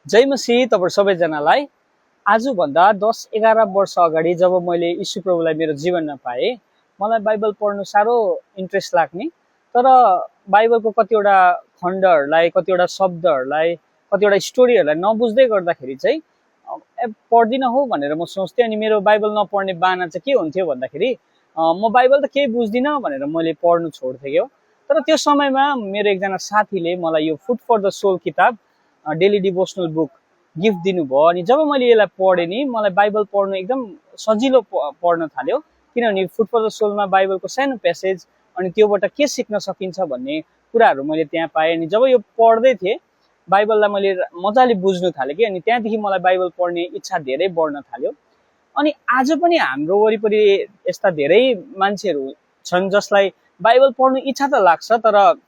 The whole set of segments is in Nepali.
जय मसीह तपाईहरु सबैजनालाई। आजभन्दा 10-11 वर्ष अगाडि जब मैले यीशु प्रभुलाई मेरो जीवनमा पाएँ, मलाई बाइबल पढ्नु साह्रो इन्ट्रेस्ट लाग्ने। तर बाइबलको कतिवटा खण्डहरूलाई, कतिवटा शब्दहरूलाई, कतिवटा स्टोरीहरूलाई नबुझ्दै गर्दाखेरि चाहिँ पढ्दिन हो भनेर म सोच्थेँ। अनि मेरो बाइबल नपढ्ने बाना चाहिँ के हुन्थ्यो भन्दाखेरि म बाइबल त केही बुझ्दिन भनेर मैले पढ्नु छोड्थेँ क्या। तर त्यो समयमा मेरो एकजना साथीले मलाई यो फुड फर द सोल किताब डेली डिभोसनल बुक गिफ्ट दिनुभयो। अनि जब मैले यसलाई पढेँ नि, मलाई बाइबल पढ्नु एकदम सजिलो पर्न थाल्यो। किनभने फुड फर द सोलमा बाइबलको सानो प्यासेज अनि त्योबाट के सिक्न सकिन्छ भन्ने कुराहरू मैले त्यहाँ पाएँ। अनि जब यो पढ्दै थिएँ, बाइबललाई मैले मजाले बुझ्नु थालेँ कि। अनि त्यहाँदेखि मलाई बाइबल पढ्ने इच्छा धेरै बढ्न थाल्यो। अनि आज पनि हाम्रो वरिपरि यस्ता धेरै मान्छेहरू छन् जसलाई बाइबल पढ्नु इच्छा त लाग्छ, तर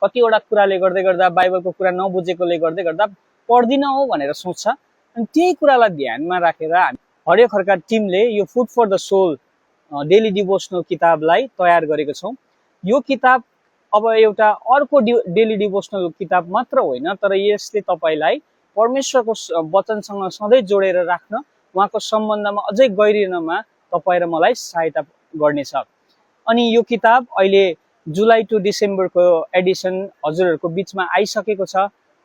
कतिवटा कुराले गर्दै गर्दा, बाइबलको कुरा नबुझेकोले गर्दै गर्दा पढ्दिन हो भनेर सोच्छ। अनि त्यही कुरालाई ध्यानमा राखेर हरियो खड्का टिमले यो food for the soul daily devotional किताबलाई तयार गरेको छौँ। यो किताब अब एउटा अर्को डेली डिभोसनल किताब मात्र होइन, तर यसले तपाईलाई परमेश्वरको वचनसँग सधैँ जोडेर राख्न, उहाँको सम्बन्धमा अझै गहिरिनमा तपाईँ र मलाई सहायता गर्नेछ। अनि यो किताब अहिले जुलाई टु डिसेम्बरको एडिसन हजुरहरूको बिचमा आइसकेको छ।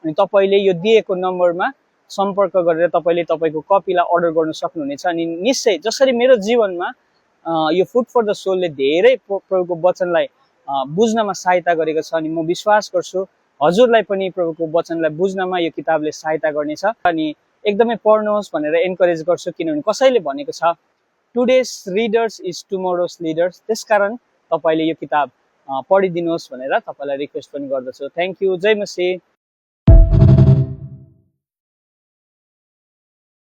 अनि तपाईँले यो दिएको नम्बरमा सम्पर्क गरेर तपाईँले तपाईँको कपीलाई अर्डर गर्न सक्नुहुनेछ। अनि निश्चय जसरी मेरो जीवनमा यो फुड फर द सोलले धेरै प्रभुको वचनलाई बुझ्नमा सहायता गरेको छ, अनि म विश्वास गर्छु हजुरलाई पनि प्रभुको वचनलाई बुझ्नमा यो किताबले सहायता गर्नेछ। अनि एकदमै पढ्नुहोस् भनेर एन्करेज गर्छु, किनभने कसैले भनेको छ today's readers is tomorrow's leaders. त्यसकारण तपाईँले यो किताब पढिदिनुहोस् भनेर तपाईँलाई रिक्वेस्ट पनि गर्दछु। Thank you. जय मसीह।